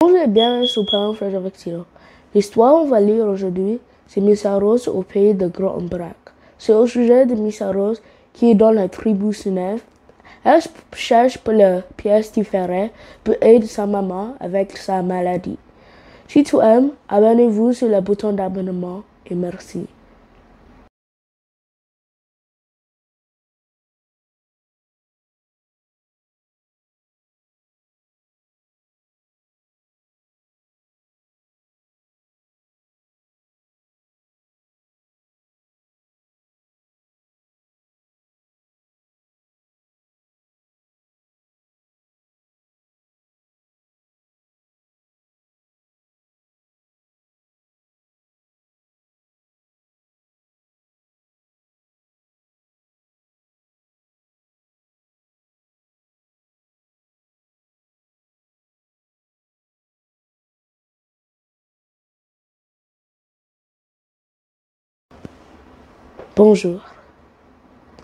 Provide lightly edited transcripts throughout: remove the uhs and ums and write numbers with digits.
Bonjour et bienvenue sur Parents Frères avec Silo. L'histoire qu'on va lire aujourd'hui, c'est Missa Rose au pays de Grand-Brac. C'est au sujet de Missa Rose qui est dans la tribu Sunève. Elle cherche pour la pièce différente pour aider sa maman avec sa maladie. Si tu aimes, abonnez-vous sur le bouton d'abonnement et merci. Bonjour.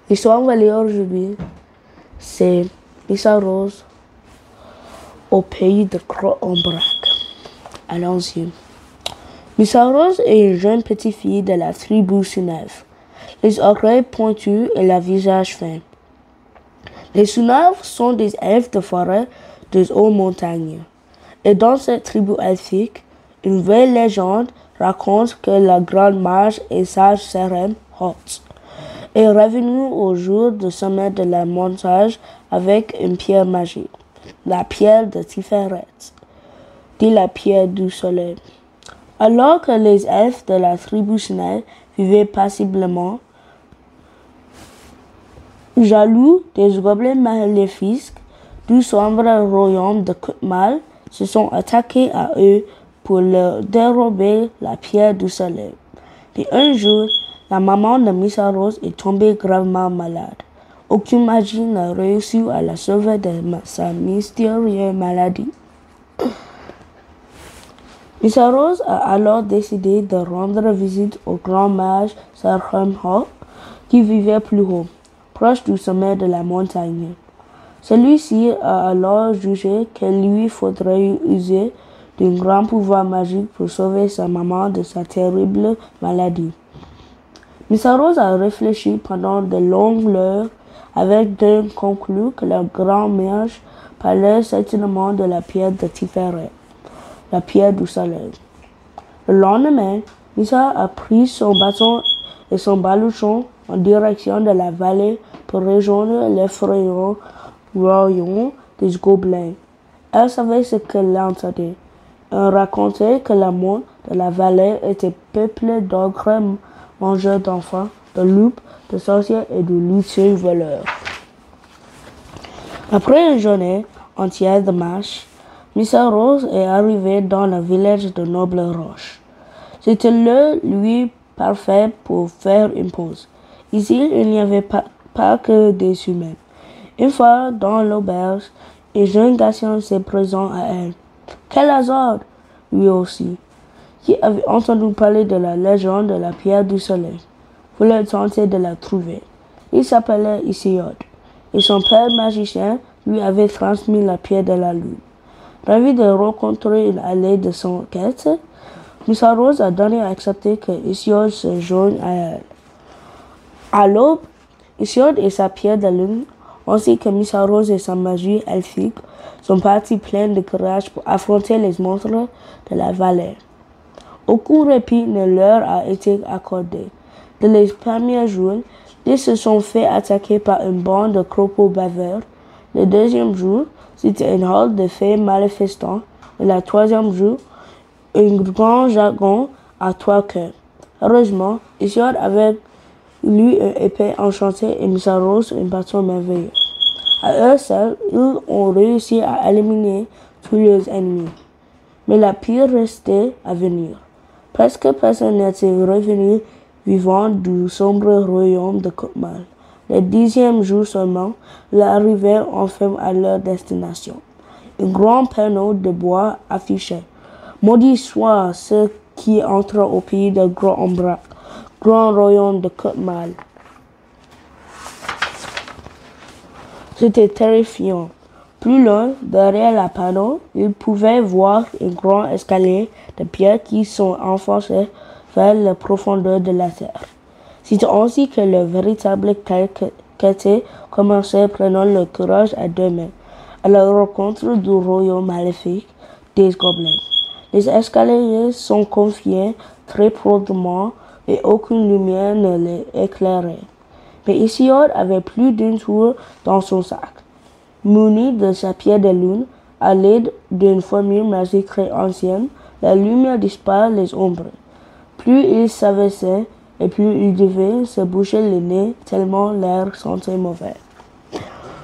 L'histoire qu'on va lire aujourd'hui, c'est Missa Rose au pays de Grand-Brac. Allons-y. Missa Rose est une jeune petite fille de la tribu Sunève. Les oreilles pointues et le visage fin. Les Sunèves sont des elfes de forêt des hautes montagnes. Et dans cette tribu elfique, une vieille légende raconte que la grande mage et sage Seren Holt est revenue au jour du sommet de la montagne avec une pierre magique, la pierre de Tiferet, dit la pierre du soleil. Alors que les elfes de la tribu Sunève vivaient paisiblement, jaloux des gobelins maléfiques du sombre royaume de Kutmal se sont attaqués à eux pour leur dérober la pierre du soleil. Puis un jour, la maman de Missa Rose est tombée gravement malade. Aucune magie n'a réussi à la sauver de sa mystérieuse maladie. Missa Rose a alors décidé de rendre visite au grand mage Seren Holt qui vivait plus haut, proche du sommet de la montagne. Celui-ci a alors jugé qu'il lui faudrait user d'un grand pouvoir magique pour sauver sa maman de sa terrible maladie. Missa Rose a réfléchi pendant de longues heures avec d'un conclu que le grand mage parlait certainement de la pierre de Tiferet, la pierre du soleil. Le lendemain, Missa a pris son bâton et son baluchon en direction de la vallée pour rejoindre l'effrayant royaume des gobelins. Elle savait ce qu'elle entendait. On racontait que le monde de la vallée était peuplé d'ogres mangeurs d'enfants, de loups, de sorciers et de lutins voleurs. Après une journée entière de marche, Missa Rose est arrivée dans le village de Noble Roche. C'était le lieu parfait pour faire une pause. Ici, il n'y avait pas que des humains. Une fois dans l'auberge, un jeune garçon s'est présent à elle. Quel hasard, lui aussi, qui avait entendu parler de la légende de la pierre du soleil, voulait tenter de la trouver. Il s'appelait Isiod, et son père magicien lui avait transmis la pierre de la lune. Ravi de rencontrer une alliée de son quête, Missa Rose a donné à accepter que Isiod se joigne à elle. À l'aube, Isiod et sa pierre de lune, ainsi que Missa Rose et sa magie elfique, sont partis pleins de courage pour affronter les monstres de la vallée. Aucun répit ne leur a été accordé. Dès les premiers jours, ils se sont fait attaquer par une bande de crapauds baveurs. Le deuxième jour, c'était une horde de fées manifestants. Et le troisième jour, un grand dragon à 3 queues. Heureusement, Isiod avait lui une épée enchantée et Missa Rose un bâton merveilleux. À eux seuls, ils ont réussi à éliminer tous leurs ennemis. Mais la pire restait à venir. Presque personne n'était revenu vivant du sombre royaume de Kutmal. Le 10e jour seulement, ils arrivaient enfin à leur destination. Un grand panneau de bois affichait « Maudit soit ceux qui entrent au pays de Grand-Brac, grand royaume de Kutmal ». C'était terrifiant. Plus loin, derrière la panneau, ils pouvaient voir un grand escalier de pierre qui s'enfonçait vers la profondeur de la terre. C'est ainsi que le véritable quête commençait, prenant le courage à deux mains, à la rencontre du royaume maléfique des gobelins. Les escaliers sont confiés très profondément et aucune lumière ne les éclairait. Mais Hésiode avait plus d'une tour dans son sac. Muni de sa pierre de lune, à l'aide d'une formule magique très ancienne, la lumière disparaît les ombres. Plus il s'avançait et plus il devait se boucher le nez tellement l'air sentait mauvais.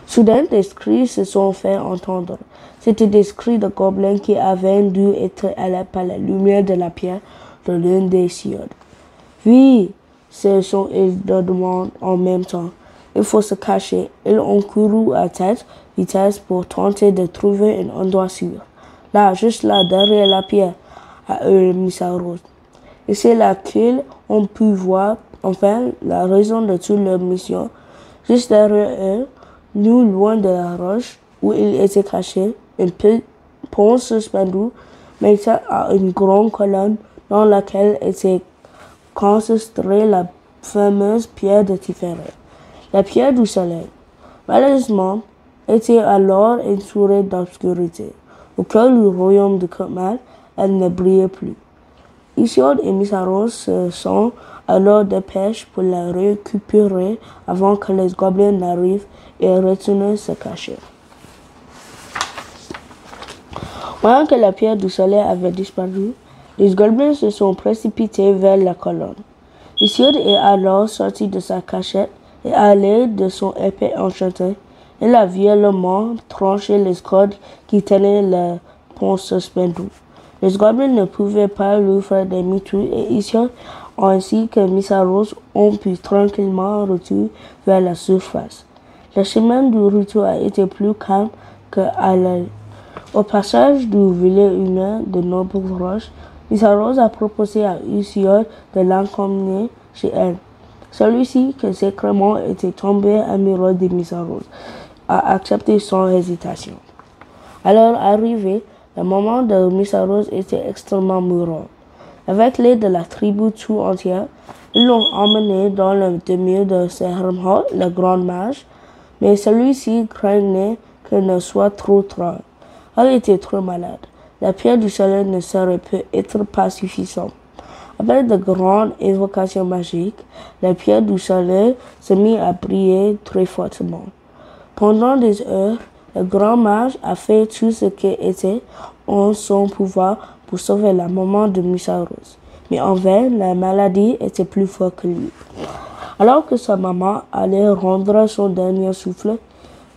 Soudain, des cris se sont fait entendre. C'étaient des cris de gobelins qui avaient dû être alertés par la lumière de la pierre de lune d'Hésiode. Oui, ce sont ils demandent en même temps. Il faut se cacher. Ils ont couru à toute vitesse pour tenter de trouver un endroit sûr. Là, juste là, derrière la pierre, a eu Missaros. Et c'est là qu'ils ont pu voir enfin la raison de toute leur mission. Juste derrière eux, nous, loin de la roche où ils étaient cachés, un pont suspendu mettait à une grande colonne dans laquelle était concentrée la fameuse pierre de Tiferet, la pierre du soleil. Malheureusement, était alors entourée d'obscurité. Au cœur du royaume de Kotmal, elle ne brillait plus. Hésiode et Missaros se sont alors dépêchés pour la récupérer avant que les gobelins n'arrivent et retournent se cacher. Voyant que la pierre du soleil avait disparu, les gobelins se sont précipités vers la colonne. Hésiode est alors sorti de sa cachette et à l'aide de son épée enchantée, il a violemment tranché les cordes qui tenaient le pont suspendu. Les gobelins ne pouvaient pas lui faire demi-tour et Hésiode ainsi que Missaros ont pu tranquillement retourner vers la surface. Le chemin du retour a été plus calme qu'à l'aller. Au passage du villain de Noble Roche, Missaros a proposé à Hésiode de l'accompagner chez elle. Celui-ci, qui secrètement était tombé amoureux de Missaros, a accepté sans hésitation. À leur arrivée, le moment de Missaros était extrêmement mourant. Avec l'aide de la tribu tout entière, ils l'ont emmené dans le demeure de Sermhot, le grand mage, mais celui-ci craignait qu'elle ne soit trop tard. Elle était trop malade. La pierre du soleil ne serait peut-être pas suffisante. Après de grandes invocations magiques, la pierre du soleil se mit à briller très fortement. Pendant des heures, le grand mage a fait tout ce qui était en son pouvoir pour sauver la maman de Missaros. Mais en vain, la maladie était plus forte que lui. Alors que sa maman allait rendre son dernier souffle,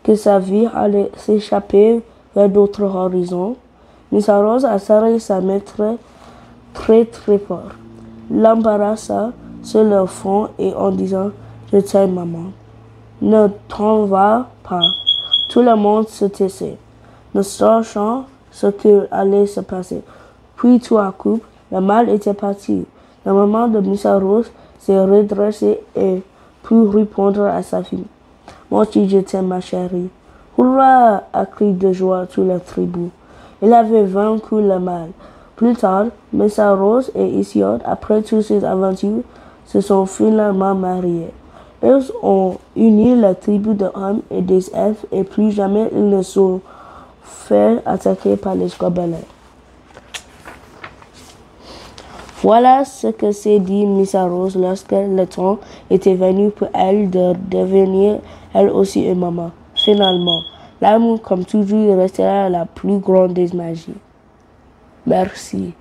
que sa vie allait s'échapper vers d'autres horizons, Missaros a serré sa main très fort, l'embarrassa sur le front et en disant « Je t'aime, maman. Ne t'en va pas. » Tout le monde se taisait, ne sachant ce qui allait se passer. Puis tout à coup, le mal était parti. La maman de Missaros s'est redressée et put répondre à sa fille. « Moi aussi je t'aime, ma chérie. »« Hurrah !» a crié de joie toute la tribu. Il avait vaincu le mal. Plus tard, Missaros et Hésiode, après toutes ces aventures, se sont finalement mariés. Ils ont uni la tribu de hommes et des elfes et plus jamais ils ne sont fait attaquer par les gobelins. Voilà ce que s'est dit Missaros lorsque le temps était venu pour elle de devenir elle aussi une maman. Finalement, l'amour comme toujours restera la plus grande des magies. Merci.